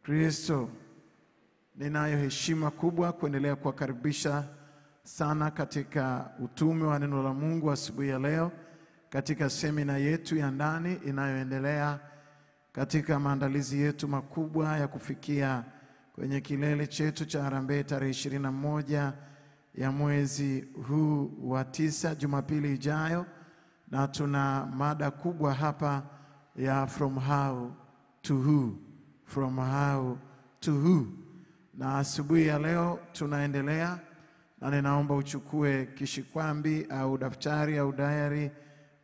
Kristo. Ninayo heshima kubwa kuendelea kuwakaribisha sana katika utume wa neno la Mungu asubuhi ya leo, katika semina yetu ya ndani inayoendelea katika maandalizi yetu makubwa ya kufikia kwenye kilele chetu cha harambee tarehe 21 ya mwezi huu wa 9, Jumapili ijayo, na tuna mada kubwa hapa ya from how to who, from how to who. Na asubuhi ya leo tunaendelea, na ninaomba uchukue kishikwambi au daftari au diary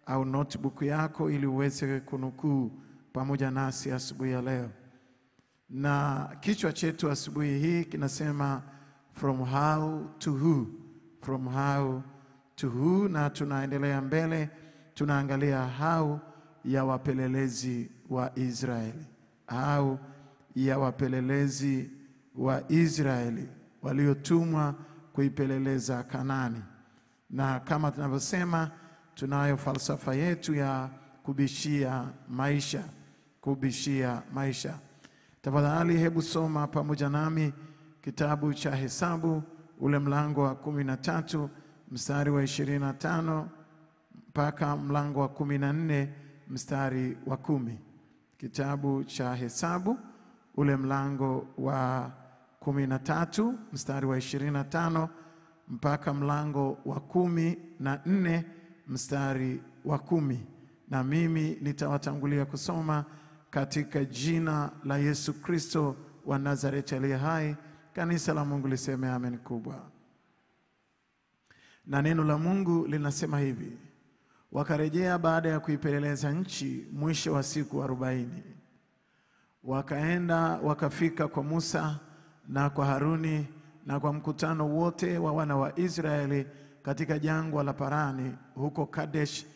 au notebook yako ili uweze kunukuu pamoja nasi asubuhi ya leo. Na kichwa chetu asubuhi hii kinasema from how to who, from how to who, na tunaendelea mbele, tunaangalia how ya wapelelezi wa Israeli, how ya wapelelezi wa Israeli waliotumwa kuipeleleza Kanaani. Na kama tunavyosema, tunayo falsafa yetu ya kubishia maisha, kubishia maisha. Tafadhali hebu soma pamoja nami kitabu cha Hesabu ule mlango wa 13 mstari wa 25 mpaka mlango wa 14 mstari wa 10. Kitabu cha Hesabu ule mlango wa 13 mstari wa 25 mpaka mlango wa 14 mstari wa 10. Na mimi nitawatangulia kusoma katika jina la Yesu Kristo wa Nazareti aliye hai. Kanisa la Mungu liseme amen kubwa. Na neno la Mungu linasema hivi: wakarejea baada ya kuipeleleza nchi mwisho wa siku 40. Wakaenda wakafika kwa Musa na kwa Haruni na kwa mkutano wote wa wana wa Israeli katika jangwa la Parani huko Kadesh,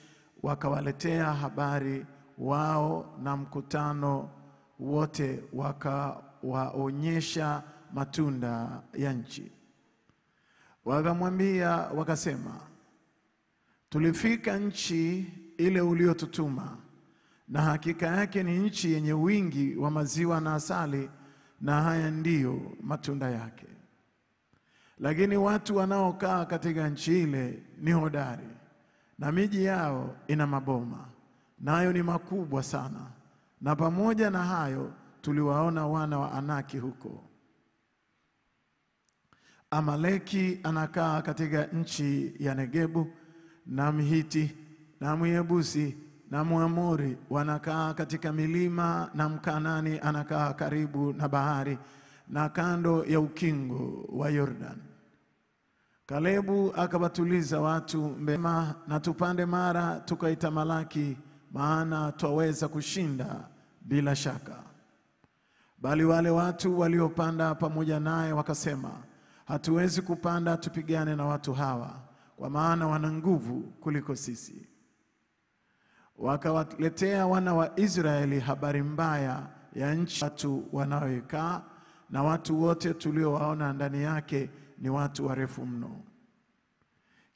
wakawaletea habari wao na mkutano wote, wakawaonyesha matunda ya nchi. Wakamwambia wakasema, tulifika nchi ile uliotutuma, na hakika yake ni nchi yenye wingi wa maziwa na asali, na haya ndiyo matunda yake. Lakini watu wanaokaa katika nchi ile ni hodari, na miji yao ina maboma, nayo ni makubwa sana. Na pamoja na hayo tuliwaona wana wa Anaki huko. Amaleki anakaa katika nchi ya Negebu, na Mhiti na Myebusi na Mwamori wanakaa katika milima, na Mkanani anakaa karibu na bahari na kando ya ukingo wa Yordan. Kalebu akawatuliza watu mbema, na tupande mara tukaitamalaki, maana twaweza kushinda bila shaka. Bali wale watu waliopanda pamoja naye wakasema, hatuwezi kupanda tupigane na watu hawa, kwa maana wana nguvu kuliko sisi. Wakawaletea wana wa Israeli habari mbaya ya nchi watu wanaoikaa, na watu wote tuliowaona ndani yake ni watu warefu mno.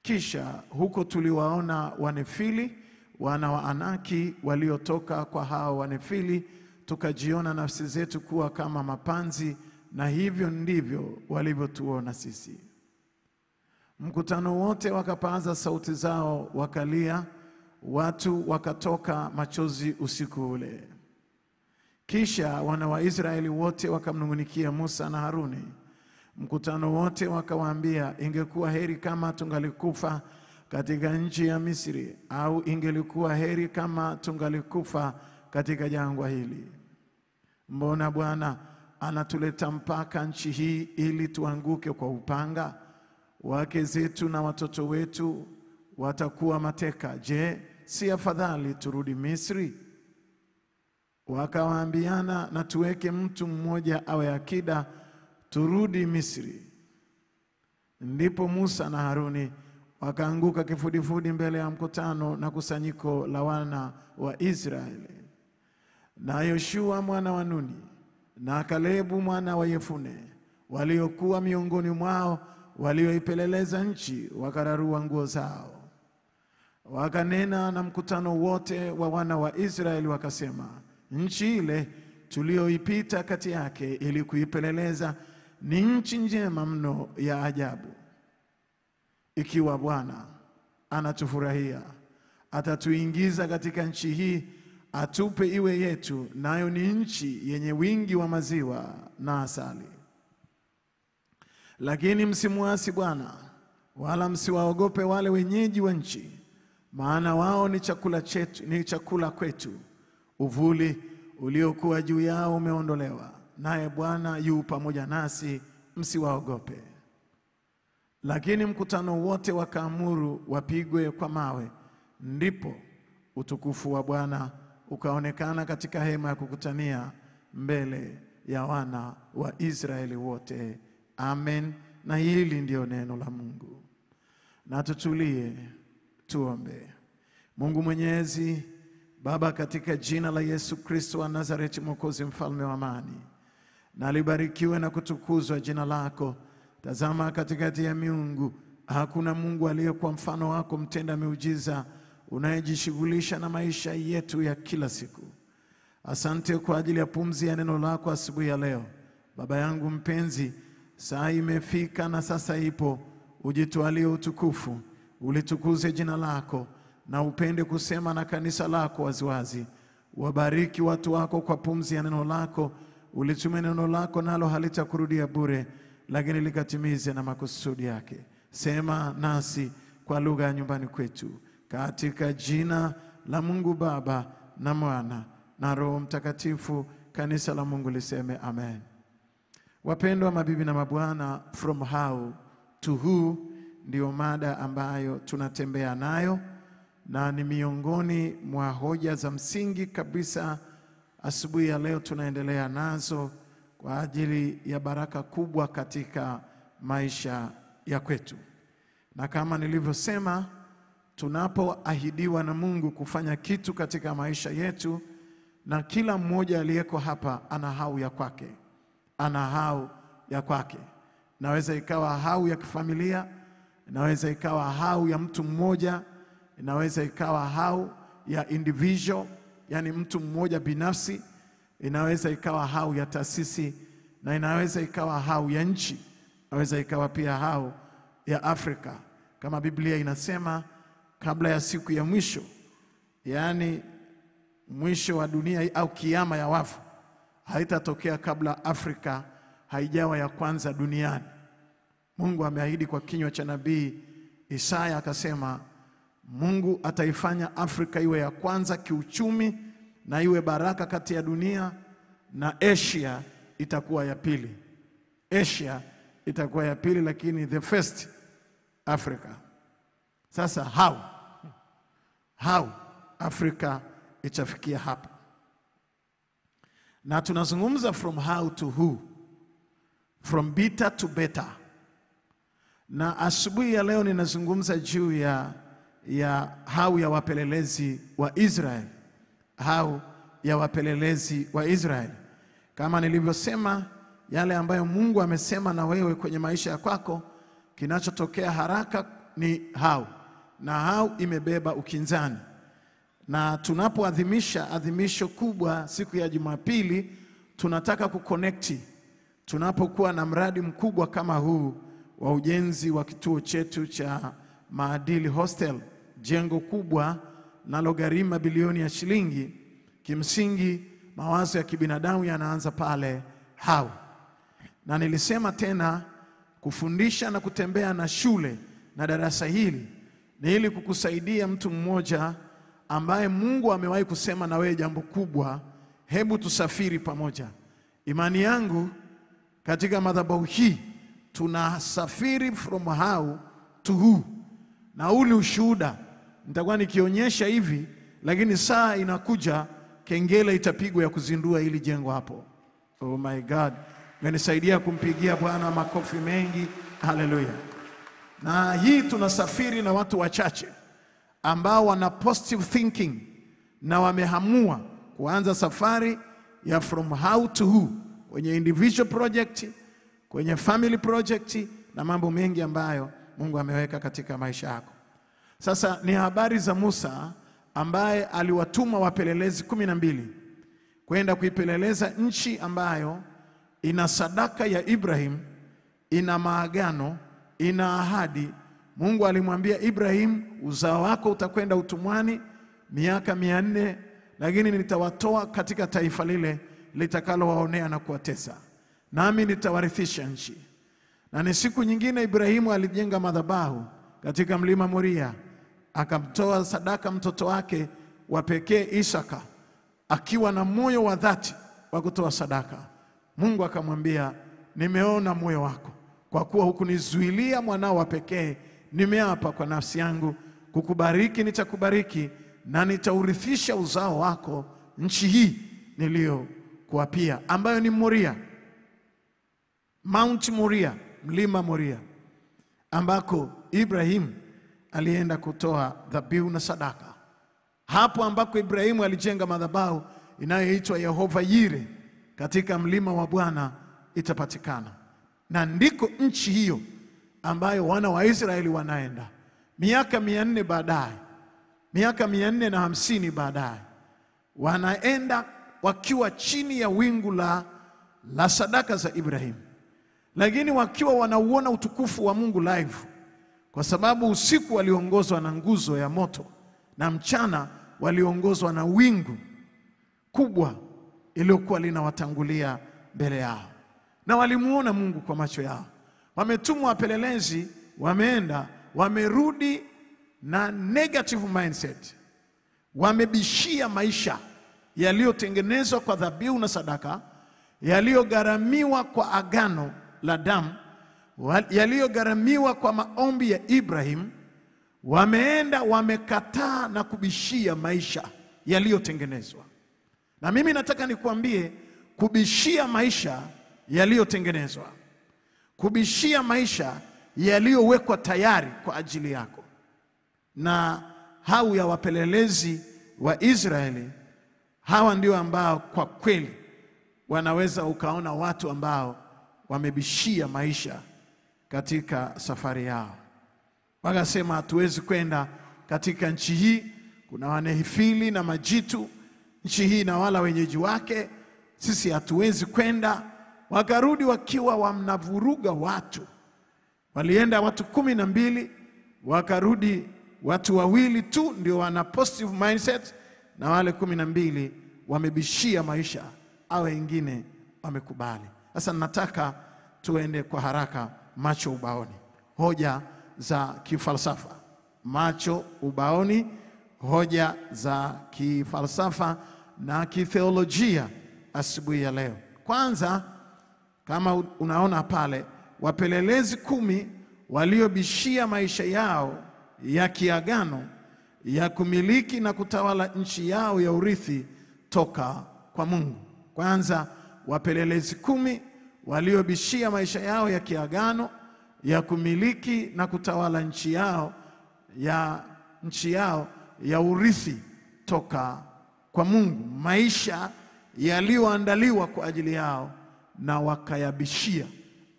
Kisha huko tuliwaona Wanefili, wana wa Anaki waliotoka kwa hao Wanefili, tukajiona nafsi zetu kuwa kama mapanzi, na hivyo ndivyo walivyotuona sisi. Mkutano wote wakapaza sauti zao wakalia, watu wakatoka machozi usiku ule. Kisha wana wa Israeli wote wakamnungunikia Musa na Haruni. Mkutano wote wakawaambia, ingekuwa heri kama tungalikufa katika nchi ya Misri, au ingelikuwa heri kama tungalikufa katika jangwa hili. Mbona Bwana anatuleta mpaka nchi hii ili tuanguke kwa upanga? Wake zetu na watoto wetu watakuwa mateka. Je, si afadhali turudi Misri? Wakawaambiana, na tuweke mtu mmoja awe akida, turudi Misri. Ndipo Musa na Haruni wakaanguka kifudifudi mbele ya mkutano na kusanyiko la wana wa Israeli. Na Yoshua mwana wa Nuni na Kalebu mwana wa Yefune waliokuwa miongoni mwao walioipeleleza nchi wakararua nguo zao. Wakanena na mkutano wote wa wana wa Israeli wakasema, nchi ile tulioipita kati yake ili kuipeleleza, ni nchi njema mno ya ajabu. Ikiwa Bwana anatufurahia, atatuingiza katika nchi hii, atupe iwe yetu, nayo ni nchi yenye wingi wa maziwa na asali. Lakini msimuasi Bwana, wala msiwaogope wale wenyeji wa nchi, maana wao ni chakula chetu, ni chakula kwetu. Uvuli uliokuwa juu yao umeondolewa, naye Bwana yu pamoja nasi, msiwaogope. Lakini mkutano wote wakaamuru wapigwe kwa mawe. Ndipo utukufu wa Bwana ukaonekana katika hema ya kukutania mbele ya wana wa Israeli wote. Amen. Na hili ndio neno la Mungu. Na tutulie tuombe. Mungu Mwenyezi, Baba, katika jina la Yesu Kristo wa Nazareti, Mwokozi, mfalme wa amani, na libarikiwe na kutukuzwa jina lako. Tazama, katikati ya miungu hakuna Mungu aliyekuwa mfano wako, mtenda miujiza, unayejishughulisha na maisha yetu ya kila siku. Asante kwa ajili ya pumzi ya neno lako asubuhi ya leo. Baba yangu mpenzi, saa imefika na sasa ipo, ujitwalie utukufu, ulitukuze jina lako, na upende kusema na kanisa lako waziwazi. Wabariki watu wako kwa pumzi ya neno lako. Ulitume neno lako, nalo halitakurudia bure, lakini likatimize na makusudi yake. Sema nasi kwa lugha ya nyumbani kwetu, katika jina la Mungu Baba na Mwana na Roho Mtakatifu. Kanisa la Mungu liseme amen. Wapendwa mabibi na mabwana, from how to who ndio mada ambayo tunatembea nayo, na ni miongoni mwa hoja za msingi kabisa asubuhi ya leo tunaendelea nazo kwa ajili ya baraka kubwa katika maisha ya kwetu. Na kama nilivyosema, tunapoahidiwa na Mungu kufanya kitu katika maisha yetu, na kila mmoja aliyeko hapa ana hau ya kwake. Ana hau ya kwake. Inaweza ikawa hau ya kifamilia, inaweza ikawa hau ya mtu mmoja, inaweza ikawa hau ya individual, yani mtu mmoja binafsi, inaweza ikawa hau ya taasisi, na inaweza ikawa hau ya nchi, inaweza ikawa pia hau ya Afrika. Kama Biblia inasema, kabla ya siku ya mwisho, yani mwisho wa dunia au kiyama ya wafu, haitatokea kabla Afrika haijawa ya kwanza duniani. Mungu ameahidi kwa kinywa cha nabii Isaya, akasema Mungu ataifanya Afrika iwe ya kwanza kiuchumi na iwe baraka kati ya dunia, na Asia itakuwa ya pili. Asia itakuwa ya pili, lakini the first Africa. Sasa how Afrika itafikia hapa? Na tunazungumza from how to who, from bitter to better. Na asubuhi ya leo ninazungumza juu ya how ya wapelelezi wa Israeli. How ya wapelelezi wa Israeli. Kama nilivyosema, yale ambayo Mungu amesema na wewe kwenye maisha ya kwako, kinachotokea haraka ni how. Na how imebeba ukinzani. Na tunapoadhimisha adhimisho kubwa siku ya Jumapili, tunataka kuconnect. Tunapokuwa na mradi mkubwa kama huu wa ujenzi wa kituo chetu cha Maadili Hostel, jengo kubwa nalogharimu mabilioni ya shilingi, kimsingi mawazo ya kibinadamu yanaanza pale how. Na nilisema tena, kufundisha na kutembea na shule na darasa hili ni ili kukusaidia mtu mmoja ambaye Mungu amewahi kusema na wewe jambo kubwa. Hebu tusafiri pamoja. Imani yangu katika madhabahu hii tunasafiri from how to who. Na ule ushuhuda nitakuwa nikionyesha hivi, lakini saa inakuja kengele itapigwa ya kuzindua ili jengo hapo. Oh my God. Menisaidia kumpigia Bwana makofi mengi. Hallelujah. Na hii tunasafiri na watu wachache ambao wana positive thinking na wamehamua kuanza safari ya from how to who, kwenye individual project, kwenye family project na mambo mengi ambayo Mungu ameweka katika maisha yako. Sasa ni habari za Musa ambaye aliwatuma wapelelezi 12 kwenda kuipeleleza nchi ambayo ina sadaka ya Ibrahim, ina maagano, ina ahadi. Mungu alimwambia Ibrahim, uzao wako utakwenda utumwani miaka 400, lakini nitawatoa katika taifa lile litakalowaonea na kuwatesa, nami nitawarithisha nchi. Na ni siku nyingine Ibrahimu alijenga madhabahu katika mlima Moria, akamtoa sadaka mtoto wake wa pekee Isaka, akiwa na moyo wa dhati wa kutoa sadaka. Mungu akamwambia, nimeona moyo wako, kwa kuwa hukunizuilia mwanao wa pekee, nimeapa kwa nafsi yangu kukubariki, nitakubariki na nitaurithisha uzao wako nchi hii niliyokuapia, ambayo ni Moria, Mount Moria, mlima Moria, ambako Ibrahim alienda kutoa dhabihu na sadaka. Hapo ambako Ibrahimu alijenga madhabahu inayoitwa Yehova Yire katika mlima wa Bwana itapatikana. Na ndiko nchi hiyo ambayo wana wa Israeli wanaenda. Miaka 400 baadaye, miaka 450 baadaye, wanaenda wakiwa chini ya wingu la sadaka za Ibrahimu, lakini wakiwa wanauona utukufu wa Mungu live, kwa sababu usiku waliongozwa na nguzo ya moto na mchana waliongozwa na wingu kubwa iliyokuwa linawatangulia mbele yao, na walimuona Mungu kwa macho yao. Wametumwa wapelelezi, wameenda, wamerudi na negative mindset. Wamebishia maisha yaliyotengenezwa kwa dhabihu na sadaka, yaliyogharamiwa kwa agano la damu, yaliyogharamiwa kwa maombi ya Ibrahim. Wameenda wamekataa na kubishia maisha yaliyotengenezwa. Na mimi nataka nikuambie, kubishia maisha yaliyotengenezwa, kubishia maisha yaliyowekwa tayari kwa ajili yako. Na hao ya wapelelezi wa Israeli, hawa ndio ambao kwa kweli wanaweza ukaona watu ambao wamebishia maisha katika safari yao. Wakasema hatuwezi kwenda katika nchi hii, kuna Wanehifili na Majitu, nchi hii na wala wenyeji wake, sisi hatuwezi kwenda. Wakarudi wakiwa wamnavuruga watu. Walienda watu 12, wakarudi watu 2 tu ndio wana positive mindset, na wale 12 wamebishia maisha, au wengine wamekubali. Sasa nataka tuende kwa haraka, macho ubaoni, hoja za kifalsafa. Macho ubaoni, hoja za kifalsafa na kitheolojia asubuhi ya leo. Kwanza, kama unaona pale, wapelelezi 10 waliobishia maisha yao ya kiagano ya kumiliki na kutawala nchi yao ya urithi toka kwa Mungu. Kwanza, wapelelezi 10 waliobishia maisha yao ya kiagano ya kumiliki na kutawala nchi yao ya urithi toka kwa Mungu, maisha yaliyoandaliwa kwa ajili yao, na wakayabishia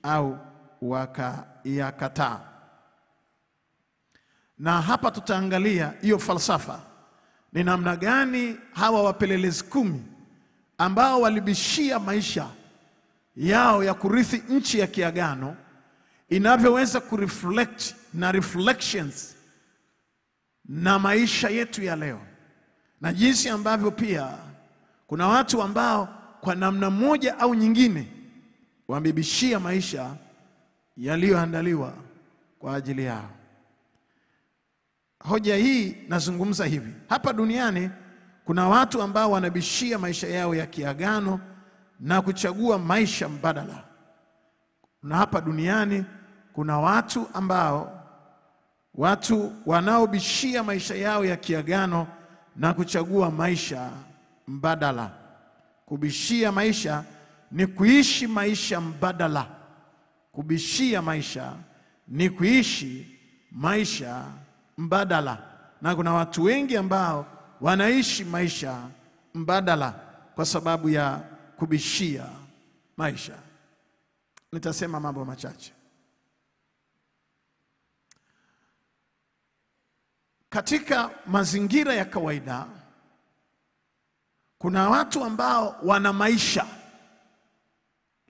au wakayakataa. Na hapa tutaangalia hiyo falsafa, ni namna gani hawa wapelelezi 10 ambao walibishia maisha yao ya kurithi nchi ya kiagano inavyoweza kureflect na reflections na maisha yetu ya leo, na jinsi ambavyo pia kuna watu ambao kwa namna moja au nyingine wamebishia maisha yaliyoandaliwa kwa ajili yao. Hoja hii nazungumza hivi: hapa duniani kuna watu ambao wanabishia maisha yao ya kiagano na kuchagua maisha mbadala. Na hapa duniani kuna watu wanaobishia maisha yao ya kiagano na kuchagua maisha mbadala. Kubishia maisha ni kuishi maisha mbadala. Kubishia maisha ni kuishi maisha mbadala. Na kuna watu wengi ambao wanaishi maisha mbadala kwa sababu ya kubishia maisha. Nitasema mambo machache. Katika mazingira ya kawaida, Kuna watu ambao wana maisha,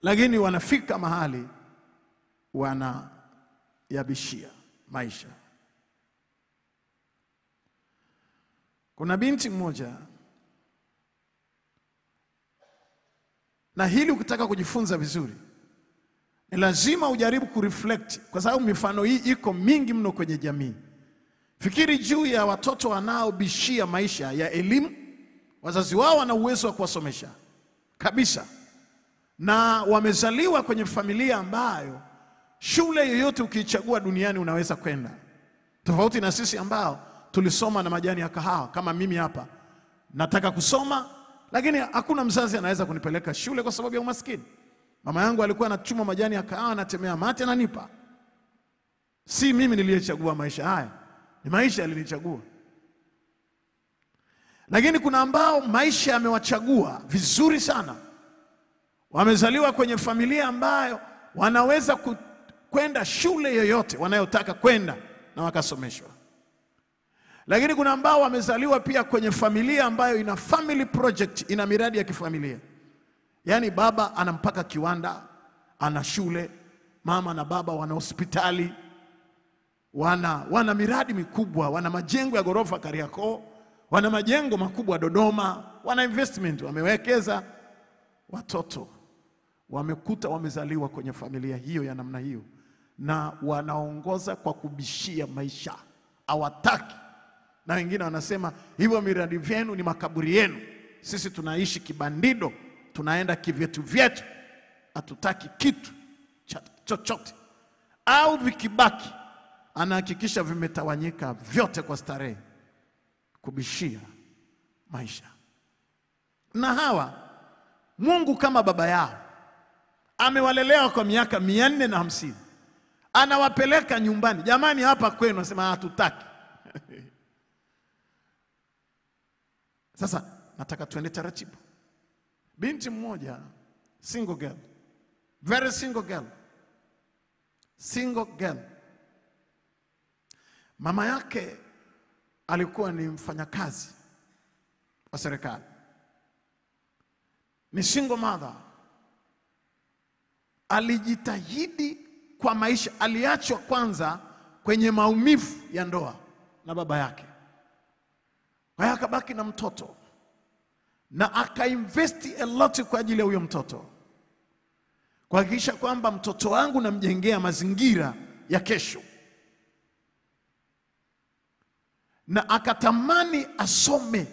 lakini wanafika mahali wanayabishia maisha. Kuna binti mmoja, na hili ukitaka kujifunza vizuri ni lazima ujaribu kureflect, kwa sababu mifano hii iko mingi mno kwenye jamii. Fikiri juu ya watoto wanaobishia maisha ya elimu. Wazazi wao wana uwezo wa kuwasomesha kabisa, na wamezaliwa kwenye familia ambayo shule yoyote ukiichagua duniani unaweza kwenda. Tofauti na sisi ambao tulisoma na majani ya kahawa. Kama mimi hapa nataka kusoma, lakini hakuna mzazi anaweza kunipeleka shule kwa sababu ya umaskini. Mama yangu alikuwa anachuma majani ya kahawa, anatemea mate, ananipa. Si mimi niliyechagua maisha haya, ni maisha yalinichagua. Lakini kuna ambao maisha yamewachagua vizuri sana. Wamezaliwa kwenye familia ambayo wanaweza kwenda shule yoyote wanayotaka kwenda na wakasomeshwa. Lakini kuna ambao wamezaliwa pia kwenye familia ambayo ina family project, ina miradi ya kifamilia. Yaani baba ana mpaka kiwanda, ana shule, mama na baba wana hospitali, wana miradi mikubwa, wana majengo ya ghorofa Kariakoo, wana majengo makubwa Dodoma, wana investment, wamewekeza. Watoto wamekuta wamezaliwa kwenye familia hiyo ya namna hiyo, na wanaongoza kwa kubishia maisha. Hawataki. Na wengine wanasema hivyo miradi vyenu ni makaburi yenu, sisi tunaishi kibandido, tunaenda kivyetu vyetu, hatutaki kitu chochote. Au vikibaki anahakikisha vimetawanyika vyote kwa starehe, kubishia maisha. Na hawa Mungu kama baba yao amewalelea kwa miaka 450, anawapeleka nyumbani. Jamani, hapa kwenu nasema hatutaki. Sasa nataka tuende taratibu. Binti mmoja, single girl, very single girl. Mama yake alikuwa ni mfanyakazi wa serikali, ni single mother. Alijitahidi kwa maisha. Aliachwa kwanza kwenye maumivu ya ndoa na baba yake, kwa hiyo akabaki na mtoto, na akainvesti a lot kwa ajili ya huyo mtoto, kuhakikisha kwamba mtoto wangu namjengea mazingira ya kesho. Na akatamani asome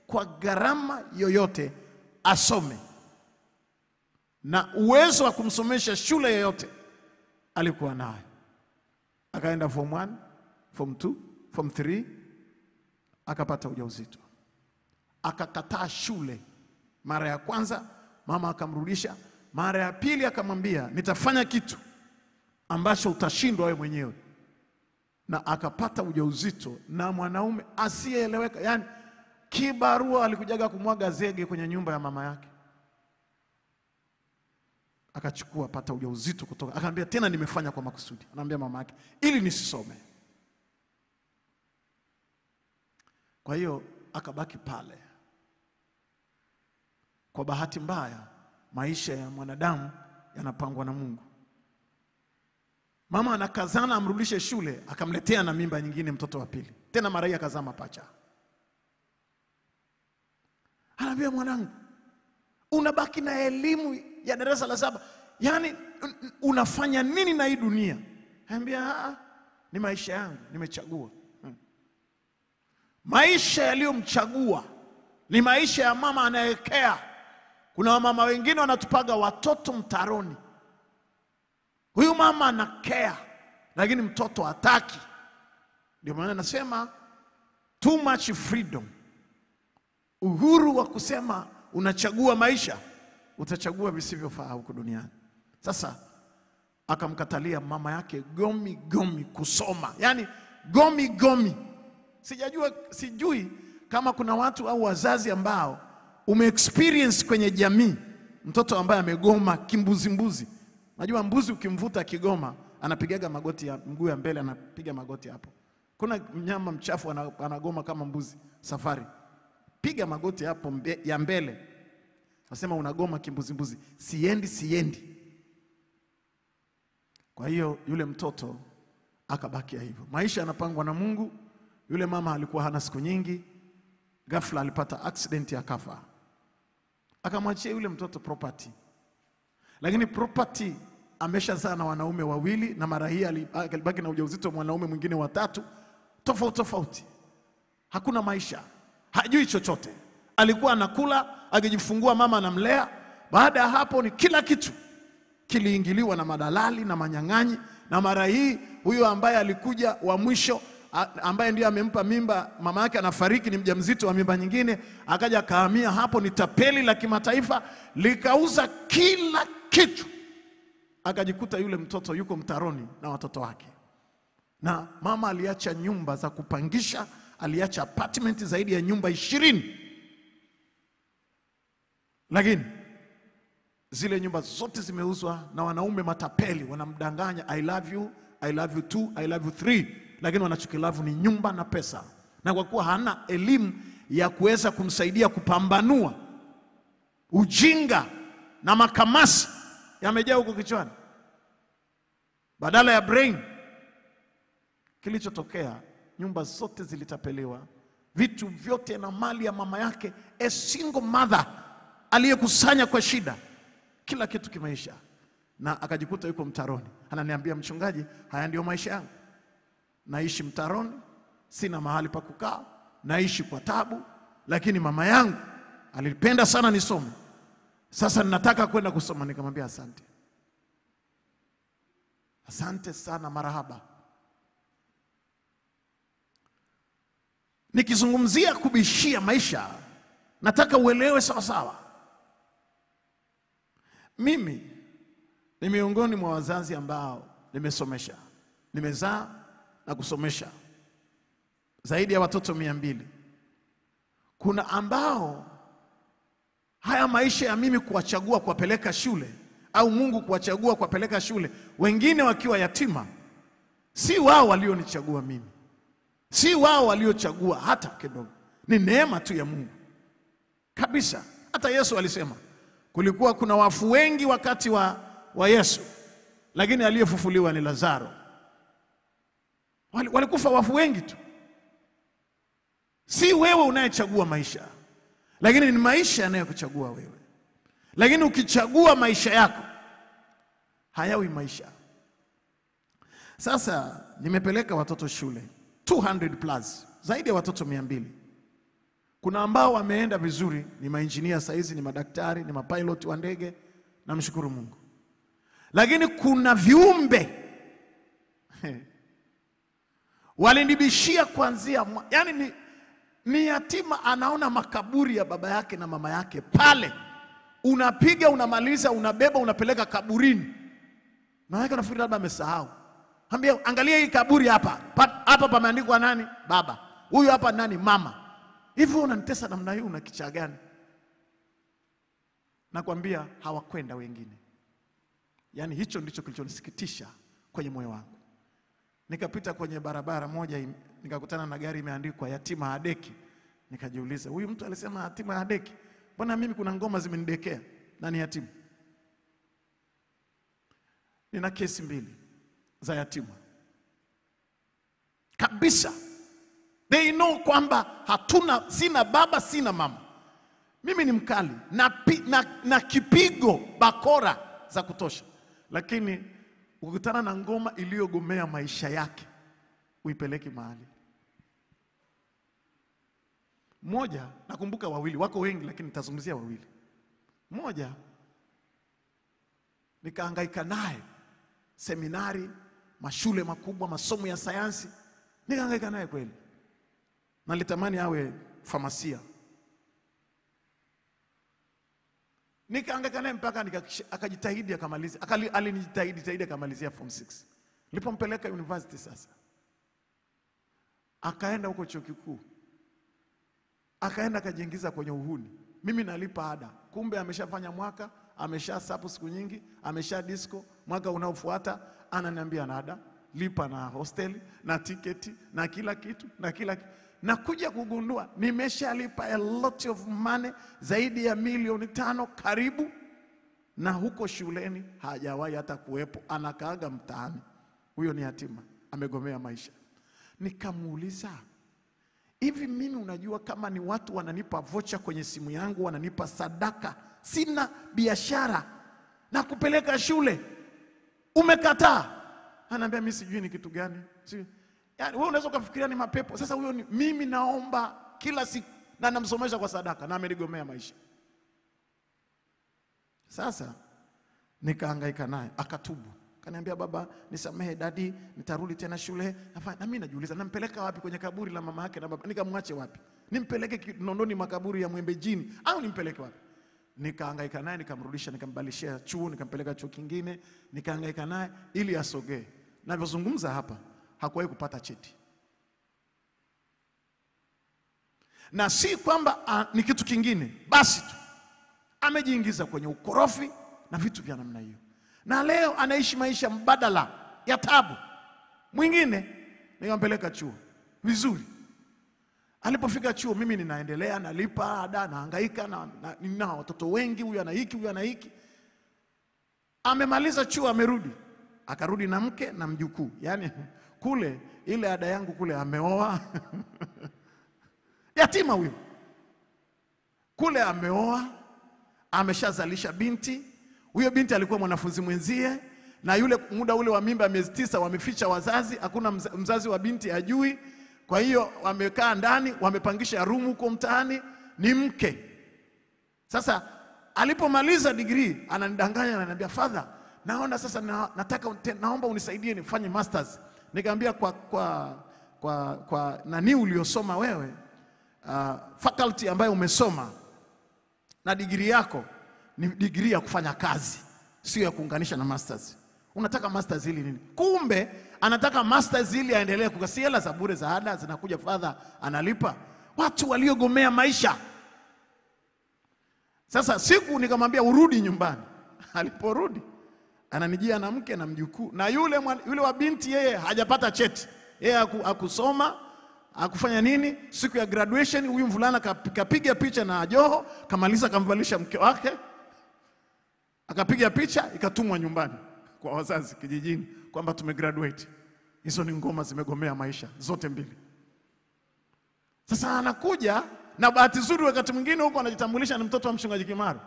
kwa gharama yoyote, asome, na uwezo wa kumsomesha shule yoyote alikuwa nayo. Akaenda form 1, form 2, form 3, akapata ujauzito. Akakataa shule mara ya kwanza, mama akamrudisha. Mara ya pili akamwambia, nitafanya kitu ambacho utashindwa wewe mwenyewe. Na akapata ujauzito na mwanaume asiyeeleweka. Yani kibarua alikujaga kumwaga zege kwenye nyumba ya mama yake. Akachukua, pata ujauzito kutoka. Akamwambia tena nimefanya kwa makusudi. Anamwambia mama yake, ili nisisome. Kwa hiyo akabaki pale. Kwa bahati mbaya, maisha ya mwanadamu yanapangwa na Mungu. Mama anakazana amrudishe shule, akamletea na mimba nyingine, mtoto wa pili. Tena mara hii akazaa mapacha. Anambia, mwanangu, unabaki na elimu ya darasa la 7. Yaani unafanya nini na hii dunia? Anambia, ni maisha yangu, nimechagua. Maisha yaliyomchagua ni maisha ya mama anayekea. Kuna wamama wengine wanatupaga watoto mtaroni. Huyu mama anakea, lakini mtoto hataki. Ndio maana nasema too much freedom. Uhuru wa kusema unachagua maisha, utachagua visivyofaa huko duniani. Sasa akamkatalia mama yake gomi kusoma. Yaani gomi. Sijui kama kuna watu au wazazi ambao umeexperience kwenye jamii mtoto ambaye amegoma kimbuzi. Najua mbuzi ukimvuta kigoma anapigaga magoti ya mguu ya mbele, anapiga magoti hapo. Kuna mnyama mchafu anagoma kama mbuzi safari. piga magoti hapo ya mbele. Nasema unagoma kimbuzimbuzi, siendi. Kwa hiyo yule mtoto akabakia hivyo. Maisha yanapangwa na Mungu. Yule mama alikuwa hana siku nyingi, ghafla alipata accident akafa. Akamwachia yule mtoto property. Lakini property ameshazaa na wanaume wawili, na mara hii alibaki na ujauzito mwanaume mwingine watatu tofauti. Hakuna maisha, hajui chochote. Alikuwa anakula, akijifungua mama anamlea. Baada ya hapo ni kila kitu kiliingiliwa na madalali na manyang'anyi. Na mara hii huyo ambaye alikuja wa mwisho, ambaye ndiye amempa mimba, mama yake anafariki, ni mjamzito wa mimba nyingine, akaja kahamia hapo. Ni tapeli la kimataifa, likauza kila kitu. Akajikuta yule mtoto yuko mtaroni na watoto wake. Na mama aliacha nyumba za kupangisha, aliacha apartment zaidi ya nyumba 20. Lakini zile nyumba zote zimeuzwa na wanaume matapeli, wanamdanganya, I love you, I love you 2, I love you 3. Lakini wanachokilavu ni nyumba na pesa. Na kwa kuwa hana elimu ya kuweza kumsaidia kupambanua, ujinga na makamasi yamejaa huko kichwani badala ya brain. Kilichotokea, nyumba zote zilitapeliwa, vitu vyote na mali ya mama yake, a single mother aliyekusanya kwa shida, kila kitu kimeisha. Na akajikuta yuko mtaroni. Ananiambia, mchungaji, haya ndio maisha yangu. Naishi mtaroni, sina mahali pa kukaa, naishi kwa tabu, lakini mama yangu alipenda sana nisome. Sasa ninataka kwenda kusoma. Nikamwambia asante. Asante sana, marahaba. Nikizungumzia kubishia maisha, nataka uelewe sawa sawa. Mimi ni miongoni mwa wazazi ambao nimesomesha. Nimezaa na kusomesha zaidi ya watoto 200. Kuna ambao haya maisha ya mimi kuwachagua kuwapeleka shule, au Mungu kuwachagua kuwapeleka shule, wengine wakiwa yatima, si wao walionichagua mimi, si wao waliochagua hata kidogo. Ni neema tu ya Mungu kabisa. Hata Yesu alisema kulikuwa kuna wafu wengi wakati wa Yesu, lakini aliyefufuliwa ni Lazaro. Walikufa wafu wengi tu. Si wewe unayechagua maisha, lakini ni maisha yanayokuchagua wewe. Lakini ukichagua maisha yako, hayawi maisha. Sasa nimepeleka watoto shule 200 plus, zaidi ya watoto 200. Kuna ambao wameenda vizuri, ni mainjinia saizi, ni madaktari, ni mapilot wa ndege, namshukuru Mungu. Lakini kuna viumbe walinibishia kuanzia, yani ni yatima, anaona makaburi ya baba yake na mama yake pale. Unapiga, unamaliza, unabeba, unapeleka kaburini. Mama yake anafikiri labda amesahau. Ambia, angalia hii kaburi hapa. Hapa pameandikwa nani? Baba. Huyu hapa nani? Mama. Hivyo unanitesa namna hiyo, una kichaa gani? Nakwambia hawakwenda wengine. Yani hicho ndicho kilichonisikitisha kwenye moyo wangu. Nikapita kwenye barabara moja, nikakutana na gari imeandikwa yatima hadeki. Nikajiuliza, huyu mtu alisema yatima hadeki, mbona mimi kuna ngoma zimenidekea na ni yatima? Nina kesi 2 za yatima kabisa. They know kwamba sina baba, sina mama. Mimi ni mkali na kipigo bakora za kutosha. Lakini ukikutana na ngoma iliyogomea maisha yake, uipeleke mahali. Mmoja, nakumbuka wawili, wako wengi lakini nitazungumzia wawili. Mmoja nikahangaika naye, seminari, mashule makubwa, masomo ya sayansi, nikahangaika naye kweli. Nalitamani awe famasia. Nikahangaika naye mpaka akajitahidi akamaliza. Alinijitahidi akamalizia form 6. Nilipompeleka university sasa, akaenda huko chuo kikuu, akaenda akajiingiza kwenye uhuni. Mimi nalipa ada, kumbe ameshafanya mwaka, ameshasapu siku nyingi, amesha disco. Mwaka unaofuata ananiambia na ada, lipa na hosteli na tiketi na kila kitu na kila kitu. na kuja kugundua nimeshalipa a lot of money, zaidi ya milioni 5 karibu, na huko shuleni hajawahi hata kuwepo, anakaaga mtaani. Huyo ni yatima, amegomea maisha. Nikamuuliza, hivi mimi unajua kama ni watu wananipa vocha kwenye simu yangu, wananipa sadaka, sina biashara na kupeleka shule, umekataa? Ananiambia mimi sijui ni kitu gani. Yaani wewe unaweza kufikiria ni mapepo. Sasa huyo ni mimi, naomba kila siku na namsomesha kwa sadaka, na amenigomea maisha. Sasa nikahangaika naye, akatubu. Kaniambia, baba nisamehe dadi, nitarudi tena shule. Na mimi najiuliza, nampeleka wapi? Kwenye kaburi la mama yake na baba? Nikamwache wapi? Nimpeleke Kinondoni makaburi ya Mwembejini au nimpeleke wapi? Nikahangaika naye, nikamrudisha, nikambalishia chuo, nikampeleka chuo kingine, nikahangaika naye ili asogee. Ninavyozungumza hapa hakuwahi kupata cheti. Na si kwamba ni kitu kingine, basi tu amejiingiza kwenye ukorofi na vitu vya namna hiyo. Na leo anaishi maisha mbadala ya tabu. Mwingine nikampeleka chuo vizuri. Alipofika chuo, mimi ninaendelea, nalipa ada, nahangaika, na nina watoto wengi, huyu ana hiki, huyu ana hiki. Amemaliza chuo, amerudi. Akarudi na mke na mjukuu. Yaani kule ile ada yangu kule ameoa. Yatima huyo. Kule ameoa, ameshazalisha binti. Huyo binti alikuwa mwanafunzi mwenzie, na yule muda ule wa mimba miezi 9 wameficha wazazi, hakuna mzazi wa binti ajui. Kwa hiyo wamekaa ndani, wamepangisha room huko mtaani, ni mke. Sasa alipomaliza degree ananidanganya, ananiambia, "Father, naona sasa nataka naomba unisaidie nifanye masters." Nikamwambia, kwa nani uliosoma wewe, faculty ambayo umesoma na degree yako ni degree ya kufanya kazi, sio ya kuunganisha na masters. Unataka masters ili nini? Kumbe anataka masters ili aendelee kukasia hela za bure za ada zinakuja, father analipa. Watu waliogomea maisha. Sasa siku nikamwambia urudi nyumbani. Aliporudi ananijia na mke na mjukuu, na yule wa binti yeye hajapata cheti. Yeye hakusoma, hakufanya nini. Siku ya graduation huyu mvulana kapiga picha na Joho, kamaliza kamvalisha mke wake. Akapiga picha ikatumwa nyumbani kwa wazazi kijijini kwamba tumegraduate. Hizo ni ngoma zimegomea maisha zote mbili. Sasa anakuja na bahati nzuri wakati mwingine huko anajitambulisha ni mtoto wa mchungaji Kimaru.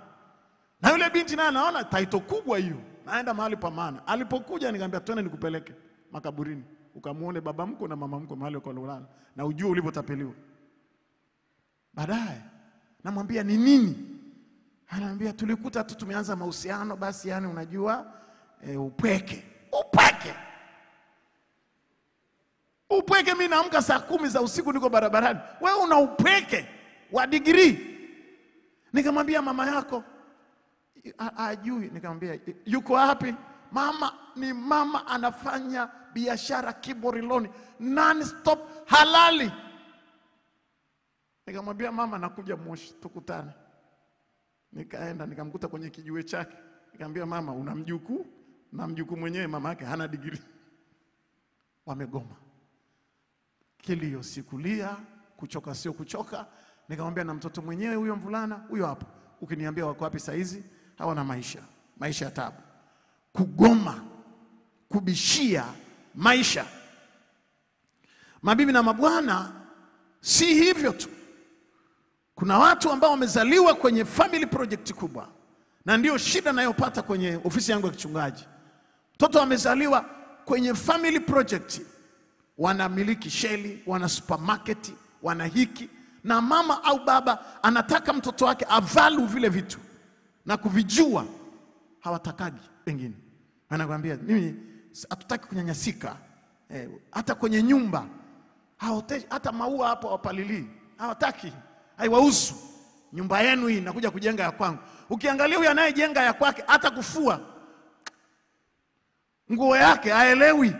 Na yule binti naye anaona title kubwa hiyo, naenda mahali pa maana. Alipokuja nikamwambia, twende nikupeleke makaburini ukamuone baba mko na mama mko mahali kwa lolala na ujue ulivyotapeliwa. Baadaye namwambia ni nini? Ananiambia, tulikuta tu tumeanza mahusiano basi, yani unajua upweke. Upweke, mimi naamka saa 10 za usiku niko barabarani. Wewe una upweke wa degree? Nikamwambia, mama yako ajui. Nikamwambia, yuko wapi? Mama anafanya biashara Kiboriloni non stop halali. Nikamwambia, mama nakuja Moshi tukutane. Nikaenda nikamkuta kwenye kijiwe chake. Nikamwambia, mama una mjukuu? Na mjukuu mwenyewe mama yake hana degree. Wamegoma. Kilio sikulia, kuchoka sio kuchoka. Nikamwambia, na mtoto mwenyewe huyo mvulana huyo hapo. Ukiniambia wako wapi saizi? Hawana maisha ya tabu. Kugoma, kubishia maisha. Mabibi na mabwana, si hivyo tu. Kuna watu ambao wamezaliwa kwenye family project kubwa, na ndio shida nayopata kwenye ofisi yangu ya kichungaji. Mtoto amezaliwa kwenye family project, wanamiliki sheli, wana supermarket, wana hiki, na mama au baba anataka mtoto wake avalue vile vitu na kuvijua, hawatakagi wengine. Anakuambia, mimi hatutaki kunyanyasika. Hata kwenye nyumba hata maua hapo wapalili hawataki, haiwahusu. Nyumba yenu hii nakuja kujenga ya kwangu. Ukiangalia huyu anayejenga ya kwake hata kufua nguo yake haelewi.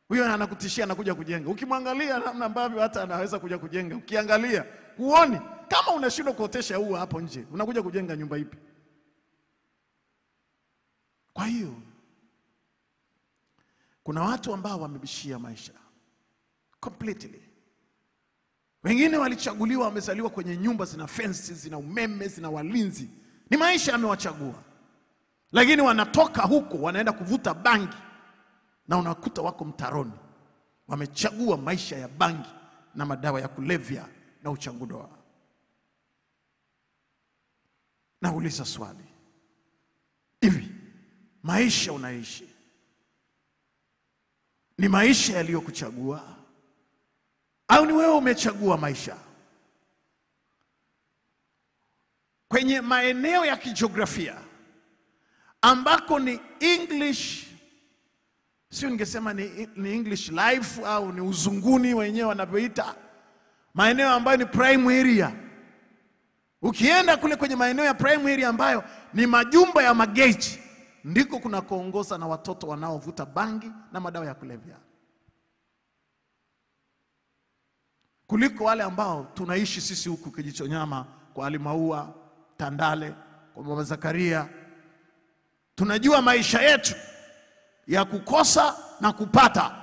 Huyo anakutishia anakuja kujenga. Ukimwangalia namna ambavyo hata anaweza kuja kujenga, ukiangalia huoni kama unashindwa kuotesha ua hapo nje, unakuja kujenga nyumba ipi? Kwa hiyo kuna watu ambao wamebishia maisha completely. Wengine walichaguliwa, wamezaliwa kwenye nyumba zina fences, zina umeme, zina walinzi. Ni maisha yamewachagua. Lakini wanatoka huko wanaenda kuvuta bangi na unakuta wako mtaroni. Wamechagua maisha ya bangi na madawa ya kulevya na uchangudoa. Nauliza swali. Hivi maisha unaishi ni maisha yaliyokuchagua au ni wewe umechagua maisha? Kwenye maeneo ya kijiografia ambako ni English, sio ningesema ni English life au ni uzunguni wenyewe wanavyoita, maeneo ambayo ni prime area. Ukienda kule kwenye maeneo ya prime area ambayo ni majumba ya mageji, ndiko kuna kuongoza na watoto wanaovuta bangi na madawa ya kulevya, kuliko wale ambao tunaishi sisi huku Kijichonyama, kwa Alimaua, Tandale, kwa Baba Zakaria. Tunajua maisha yetu ya kukosa na kupata.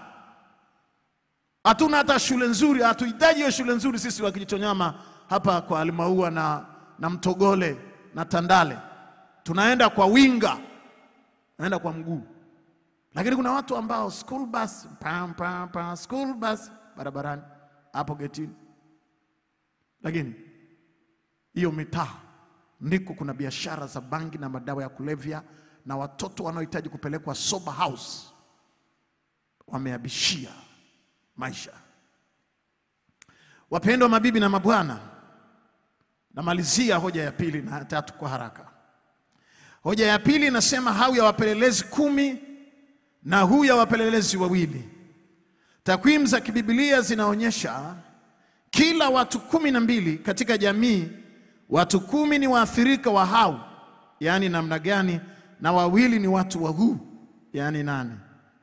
Hatuna hata shule nzuri, hatuhitaji hiyo shule nzuri sisi wa Kijichonyama hapa kwa Alimaua na Mtogole na Tandale. Tunaenda kwa winga, naenda kwa mguu. Lakini kuna watu ambao school bus, school bus barabarani hapo getini. Lakini hiyo mitaa ndiko kuna biashara za bangi na madawa ya kulevya, na watoto wanaohitaji kupelekwa sober house wameabishia maisha. Wapendwa mabibi na mabwana, namalizia hoja ya pili na tatu kwa haraka. Hoja ya pili inasema hau ya wapelelezi 10 na huu ya wapelelezi 2. Takwimu za kibiblia zinaonyesha kila watu 12 katika jamii, watu 10 ni waathirika wa hau, yani namna gani, na 2 ni watu wa huu, yani nani?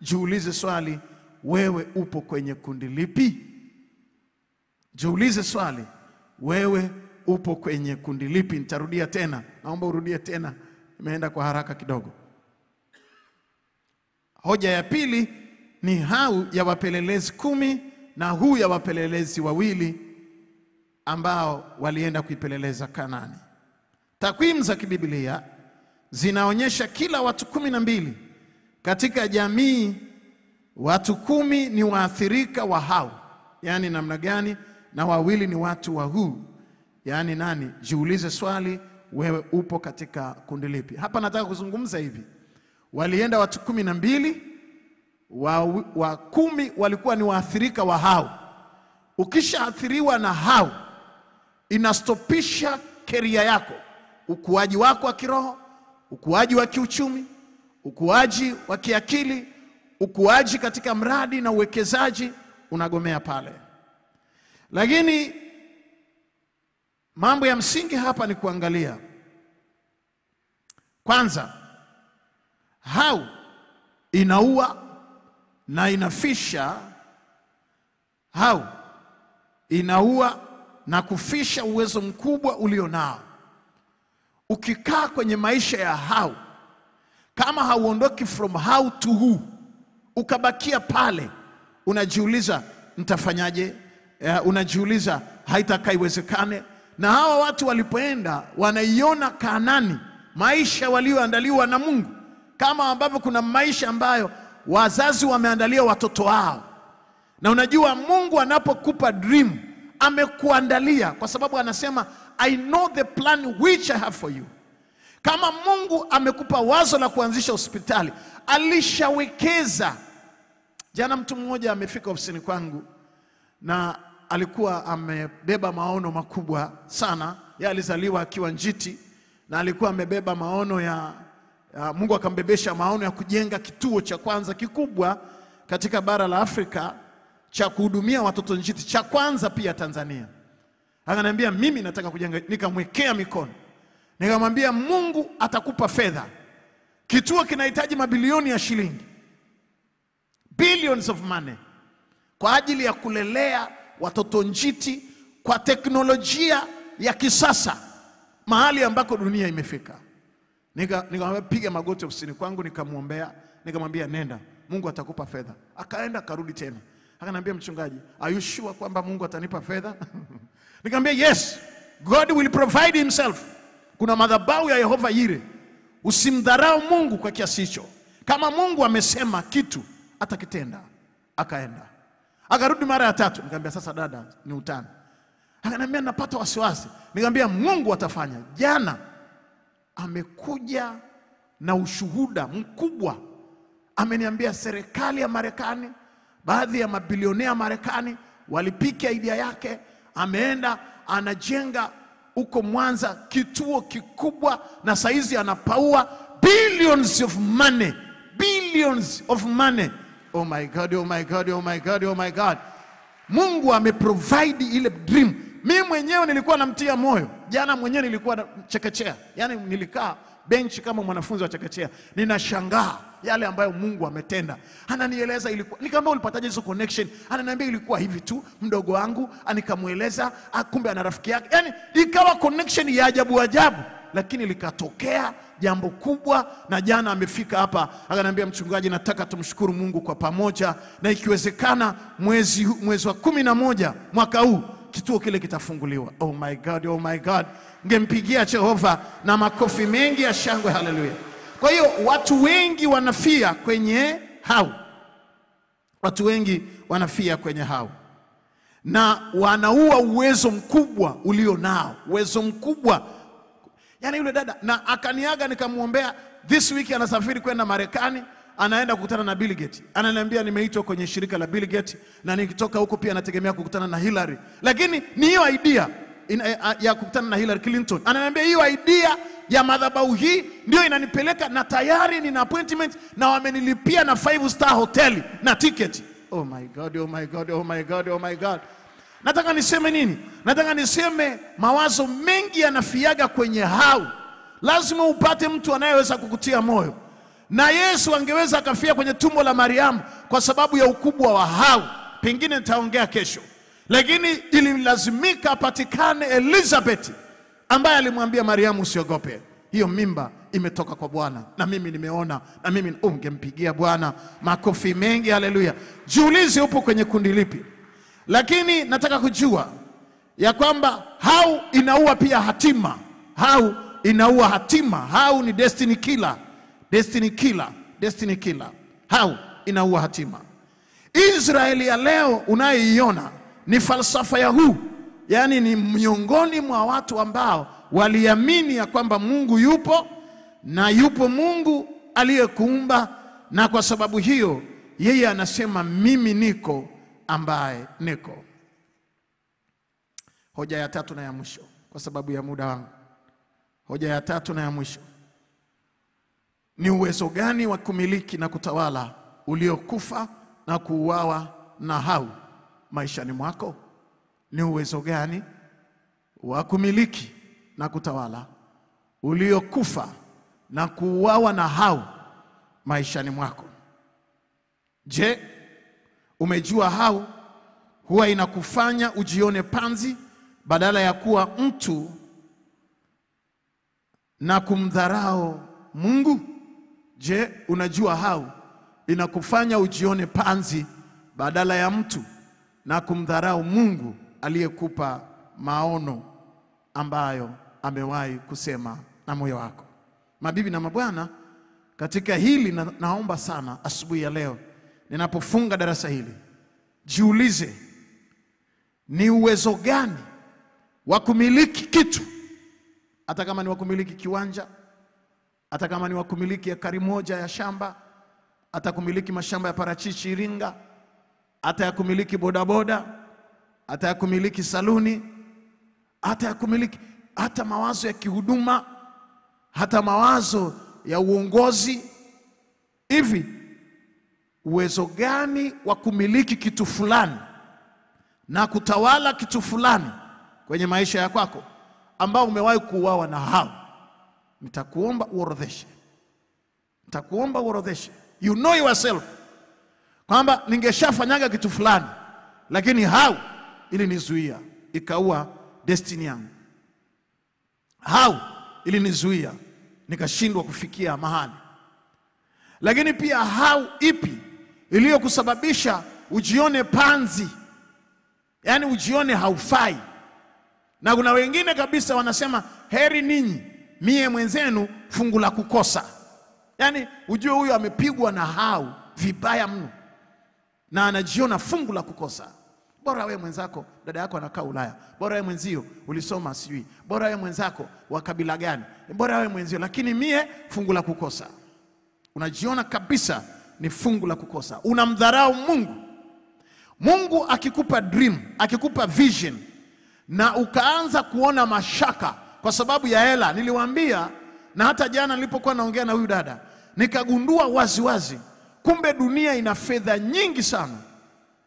Jiulize swali, wewe upo kwenye kundi lipi? Jiulize swali, wewe upo kwenye kundi lipi? Nitarudia tena, naomba urudie tena, imeenda kwa haraka kidogo. Hoja ya pili ni hau ya wapelelezi 10 na huu ya wapelelezi 2 ambao walienda kuipeleleza Kanaani. Takwimu za kibiblia zinaonyesha kila watu 12 katika jamii, watu 10 ni waathirika wa hau, yani namna gani, na 2 ni watu wa huu, yani nani? Jiulize swali, wewe upo katika kundi lipi? Hapa nataka kuzungumza hivi. Walienda watu 12, wa 10 walikuwa ni waathirika wa hau. Ukishaathiriwa na hau, inastopisha career yako, ukuaji wako wa kiroho, ukuaji wa kiuchumi, ukuaji wa kiakili, ukuaji katika mradi na uwekezaji, unagomea pale. Lakini mambo ya msingi hapa ni kuangalia kwanza, hau inaua na inafisha. Hau inaua na kufisha uwezo mkubwa ulionao. Ukikaa kwenye maisha ya hau, kama hauondoki from how to who, ukabakia pale, unajiuliza nitafanyaje? Unajiuliza haitakaiwezekane. Na hawa watu walipoenda, wanaiona Kanaani, maisha walioandaliwa na Mungu, kama ambavyo kuna maisha ambayo wazazi wameandalia watoto wao. Na unajua Mungu anapokupa dream, amekuandalia, kwa sababu anasema I know the plan which I have for you. Kama Mungu amekupa wazo la kuanzisha hospitali, alishawekeza. Jana mtu mmoja amefika ofisini kwangu na alikuwa amebeba maono makubwa sana. Yeye alizaliwa akiwa njiti na alikuwa amebeba maono ya Mungu akambebesha maono ya kujenga kituo cha kwanza kikubwa katika bara la Afrika cha kuhudumia watoto njiti, cha kwanza pia Tanzania. Akaniambia mimi nataka kujenga. Nikamwekea mikono, nikamwambia Mungu atakupa fedha. Kituo kinahitaji mabilioni ya shilingi, billions of money, kwa ajili ya kulelea watoto njiti kwa teknolojia ya kisasa, mahali ambako dunia imefika. Nikampiga magoti ofisini kwangu, nikamuombea, nikamwambia nenda, Mungu atakupa fedha. Akaenda karudi tena. Akaniambia, mchungaji, are you sure kwamba Mungu atanipa fedha? Nikamwambia, yes, God will provide himself. Kuna madhabahu ya Yehova Yire. Usimdharau Mungu kwa kiasi hicho. Kama Mungu amesema kitu, atakitenda. Akaenda. Akarudi mara ya 3. Nikamwambia, sasa dada, ni utani. Akaniambia, napata wasiwasi. Nikamwambia, Mungu atafanya. Jana amekuja na ushuhuda mkubwa. Ameniambia serikali ya Marekani, baadhi ya mabilionea Marekani walipika idea yake. Ameenda anajenga uko Mwanza kituo kikubwa, na saizi anapaua billions of money. Billions of money. Oh my God, oh my God, oh my God, oh my God. Mungu ameprovide ile dream. Mimi mwenyewe nilikuwa namtia moyo. Jana mwenyewe nilikuwa chekechea. Yaani nilikaa bench kama mwanafunzi wa chekechea. Ninashangaa yale ambayo Mungu ametenda. Ananieleza ilikuwa. Nikamwambia, ulipataje hizo connection? Ananiambia, ilikuwa hivi tu, mdogo wangu anikamueleza, kumbe ana rafiki yake. Yaani ikawa connection ya ajabu ajabu, lakini likatokea jambo kubwa. Na jana amefika hapa, akaniambia, mchungaji, nataka tumshukuru Mungu kwa pamoja, na ikiwezekana mwezi wa 11 mwaka huu kituo kile kitafunguliwa. Oh my God, oh my God. Ngempigia Jehova na makofi mengi ya shangwe. Haleluya. Kwa hiyo watu wengi wanafia kwenye hau. Watu wengi wanafia kwenye hau. Na wanaua uwezo mkubwa ulio nao. Uwezo mkubwa. Yaani yule dada, na akaniaga, nikamuombea. This week anasafiri kwenda Marekani, anaenda kukutana na Bill Gates. Ananiambia, nimeitwa kwenye shirika la Bill Gates, na nikitoka huko pia nategemea kukutana na Hillary. Lakini ni hiyo idea ya kukutana na Hillary Clinton. Ananiambia, hiyo idea ya madhabahu hii ndio inanipeleka, na tayari nina appointment, na wamenilipia na 5-star hotel na ticket. Oh my God, oh my God, oh my God, oh my God. Nataka niseme nini? Nataka niseme mawazo mengi yanafiaga kwenye hau. Lazima upate mtu anayeweza kukutia moyo. Na Yesu angeweza akafia kwenye tumbo la Mariamu kwa sababu ya ukubwa wa hau. Pengine nitaongea kesho. Lakini ililazimika patikane Elizabeth ambaye alimwambia Mariamu, usiogope, hiyo mimba imetoka kwa Bwana, na mimi nimeona, na mimi ungempigia Bwana makofi mengi. Haleluya. Jiulize upo kwenye kundi lipi. Lakini nataka kujua ya kwamba hau inaua pia hatima. Hau inaua hatima. Hau ni destiny killer. Destiny killer. Destiny killer. Hau inaua hatima. Israeli ya leo unayoiona ni falsafa ya huu. Yaani ni miongoni mwa watu ambao waliamini ya kwamba Mungu yupo, na yupo Mungu aliyekuumba, na kwa sababu hiyo yeye anasema, mimi niko ambaye niko. Hoja ya 3 na ya mwisho, kwa sababu ya muda wangu. Hoja ya 3 na ya mwisho. Ni uwezo gani wa kumiliki na kutawala uliokufa na kuuawa na hau maishani mwako? Ni uwezo gani wa kumiliki na kutawala uliokufa na kuuawa na hau maishani mwako? Je, umejua hau huwa inakufanya ujione panzi badala ya kuwa mtu na kumdharau Mungu? Je, unajua hau inakufanya ujione panzi badala ya mtu na kumdharau Mungu aliyekupa maono ambayo amewahi kusema na moyo wako? Mabibi na mabwana, katika hili naomba sana asubuhi ya leo ninapofunga darasa hili, jiulize, ni uwezo gani wa kumiliki kitu? Hata kama ni wa kumiliki kiwanja, hata kama ni wa kumiliki ekari moja ya shamba, hata kumiliki mashamba ya parachichi Iringa, hata ya kumiliki bodaboda, hata ya kumiliki saluni, hata ya kumiliki hata mawazo ya kihuduma, hata mawazo ya uongozi. Hivi uwezo gani wa kumiliki kitu fulani na kutawala kitu fulani kwenye maisha ya kwako ambao umewahi kuuawa na hao? Nitakuomba uorodheshe. Nitakuomba uorodheshe. You know yourself kwamba ningeshafanyaga kitu fulani, lakini hao ili nizuia ikaua destiny yangu. Hao ili nizuia nikashindwa kufikia mahali. Lakini pia hao ipi iliyokusababisha ujione panzi, yani ujione haufai. Na kuna wengine kabisa wanasema heri ninyi mie mwenzenu fungu la kukosa. Yani ujue huyo amepigwa na hau vibaya mno na anajiona fungu la kukosa. Bora wewe mwenzako, dada yako anakaa Ulaya, bora wewe mwenzio ulisoma sijui, bora wewe mwenzako wa kabila gani, bora wewe mwenzio, lakini mie fungu la kukosa. Unajiona kabisa ni fungu la kukosa. Unamdharau Mungu. Mungu akikupa dream, akikupa vision, na ukaanza kuona mashaka kwa sababu ya hela. Niliwaambia, na hata jana nilipokuwa naongea na huyu dada, nikagundua wazi kumbe dunia ina fedha nyingi sana,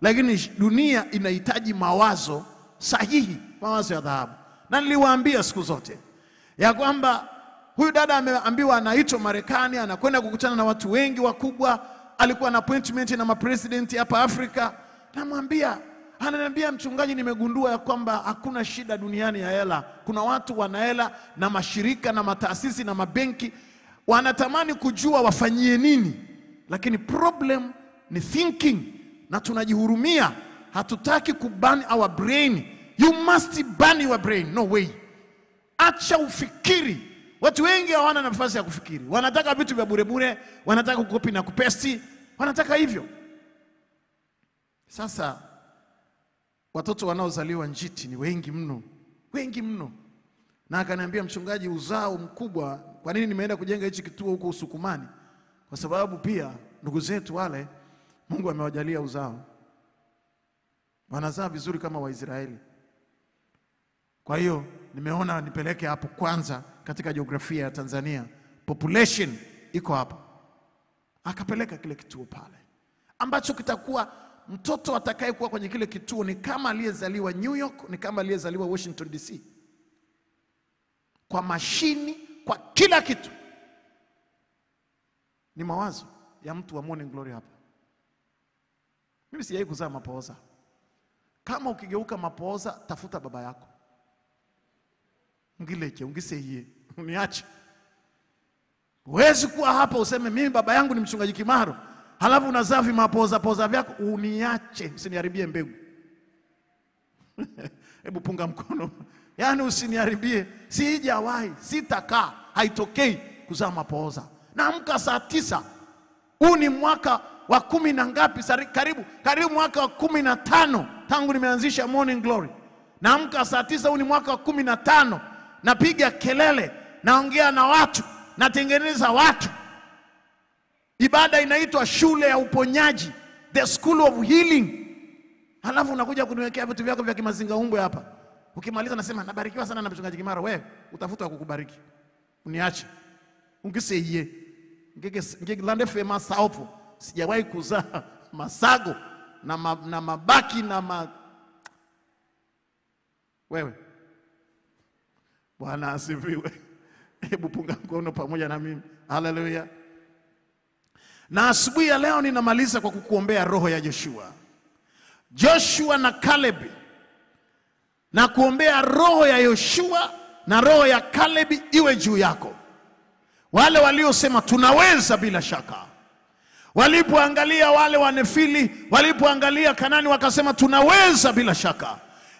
lakini dunia inahitaji mawazo sahihi, mawazo ya dhahabu. Na niliwaambia siku zote ya kwamba huyu dada ameambiwa anaitwa Marekani, anakwenda kukutana na watu wengi wakubwa, alikuwa na appointment na mapresident hapa Afrika. Namwambia, ananiambia, mchungaji, nimegundua ya kwamba hakuna shida duniani ya hela. Kuna watu wana hela na mashirika na mataasisi na mabenki wanatamani kujua wafanyie nini, lakini problem ni thinking, na tunajihurumia. Hatutaki kuburn our brain. You must burn your brain. No way. Acha ufikiri. Watu wengi hawana nafasi ya kufikiri. Wanataka vitu vya bure bure, wanataka kukopi na kupesti, wanataka hivyo. Sasa watoto wanaozaliwa njiti ni wengi mno, wengi mno. Na akaniambia, mchungaji, uzao mkubwa, kwa nini nimeenda kujenga hichi kituo huko Usukumani? Kwa sababu pia ndugu zetu wale Mungu amewajalia uzao, wanazaa vizuri kama Waisraeli. Kwa hiyo nimeona nipeleke hapo kwanza katika jiografia ya Tanzania. Population iko hapa. Akapeleka kile kituo pale, ambacho kitakuwa mtoto atakayekuwa kwenye kile kituo ni kama aliyezaliwa New York, ni kama aliyezaliwa Washington DC. Kwa mashini, kwa kila kitu. Ni mawazo ya mtu wa Morning Glory hapa. Mimi sijai kuzaa mapooza. Kama ukigeuka mapooza, tafuta baba yako. Ngileke, ungiseye, uniache. Huwezi kuwa hapa useme mimi baba yangu ni mchungaji Kimaro, halafu unazaa vimapooza vyako. Uniache, usiniharibie mbegu. Hebu punga mkono. Yani usiniharibie. Sijawahi, sitakaa, haitokei kuzaa mapooza. Naamka saa 9. Huu ni mwaka wa 10 na ngapi? Karibu mwaka wa 15 tangu nimeanzisha Morning Glory. Naamka saa 9, huu ni mwaka wa 15. Napiga kelele, naongea na watu, natengeneza watu. Ibada inaitwa shule ya uponyaji, the school of healing. Halafu unakuja kuniwekea vitu vyako vya kimazinga umbwe hapa. Ukimaliza nasema nabarikiwa sana na mchungaji Kimaro. Wewe utafuta kukubariki. Uniache. Ungiseye. Ngilande fema saopo. Sijawahi kuzaa masago na mabaki na wewe. Bwana asifiwe. Hebu punga mkono pamoja na mimi. Haleluya. Na asubuhi ya leo ninamaliza kwa kukuombea roho ya Joshua na Caleb. Na kuombea roho ya Yoshua na roho ya Caleb iwe juu yako. Wale waliosema tunaweza bila shaka. Walipoangalia wale wanefili, walipoangalia Kanani wakasema tunaweza bila shaka.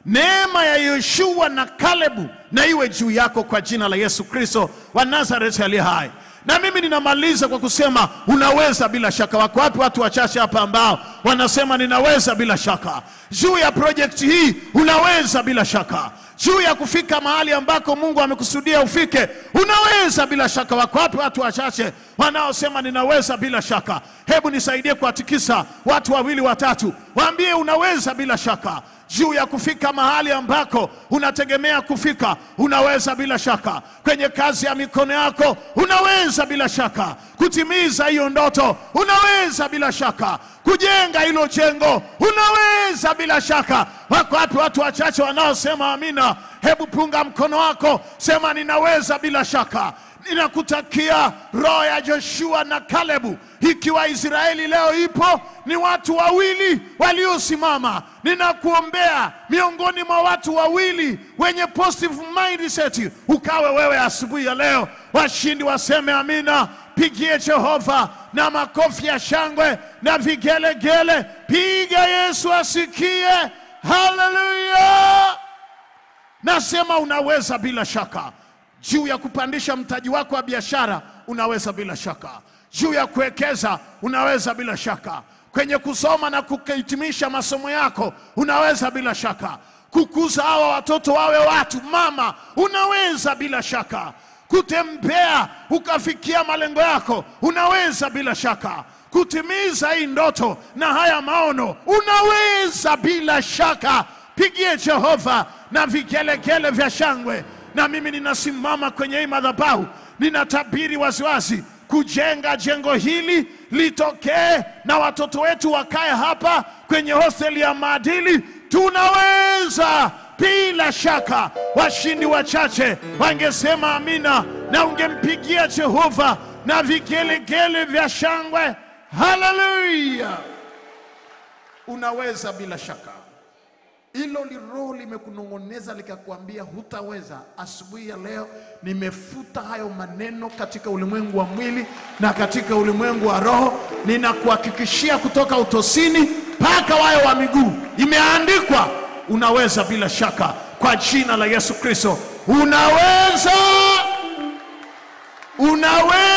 Neema ya Yoshua na Caleb na iwe juu yako kwa jina la Yesu Kristo wa Nazareth aliye hai. Na mimi ninamaliza kwa kusema unaweza bila shaka. Wako wapi watu wachache hapa ambao wanasema ninaweza bila shaka? Juu ya project hii unaweza bila shaka. Juu ya kufika mahali ambako Mungu amekusudia ufike unaweza bila shaka. Wako wapi watu wachache wanaosema ninaweza bila shaka? Hebu nisaidie kuatikisa watu 2 watatu. Waambie unaweza bila shaka. Juu ya kufika mahali ambako unategemea kufika unaweza bila shaka. Kwenye kazi ya mikono yako unaweza bila shaka. Kutimiza hiyo ndoto unaweza bila shaka. Kujenga hilo jengo unaweza bila shaka. Wako wapi watu wachache wanaosema amina? Hebu punga mkono wako, sema ninaweza bila shaka. Ninakutakia roho ya Joshua na Caleb. Ikiwa Israeli leo ipo, ni watu 2 waliosimama. Ninakuombea miongoni mwa watu 2 wenye positive mindset, ukawe wewe asubuhi ya leo. Washindi waseme amina. Pigie Jehova na makofi ya shangwe na vigelegele. Piga Yesu asikie. Haleluya! Nasema unaweza bila shaka. Juu ya kupandisha mtaji wako wa biashara, unaweza bila shaka. Juu ya kuwekeza, unaweza bila shaka. Kwenye kusoma na kuhitimisha masomo yako, unaweza bila shaka. Kukuza hawa watoto wawe watu, mama, unaweza bila shaka. Kutembea ukafikia malengo yako, unaweza bila shaka. Kutimiza hii ndoto na haya maono, unaweza bila shaka. Pigie Jehova na vigelegele vya shangwe. Na mimi ninasimama kwenye hii madhabahu, ninatabiri waziwazi kujenga jengo hili litokee, na watoto wetu wakae hapa kwenye hosteli ya maadili. Tunaweza bila shaka. Washindi wachache wangesema amina, na ungempigia Jehova na vigelegele vya shangwe. Haleluya! Unaweza bila shaka. Hilo roho limekunongoneza likakwambia hutaweza, asubuhi ya leo nimefuta hayo maneno katika ulimwengu wa mwili na katika ulimwengu wa roho. Ninakuhakikishia kutoka utosini mpaka wayo wa miguu, imeandikwa unaweza bila shaka, kwa jina la Yesu Kristo. Unaweza, unaweza.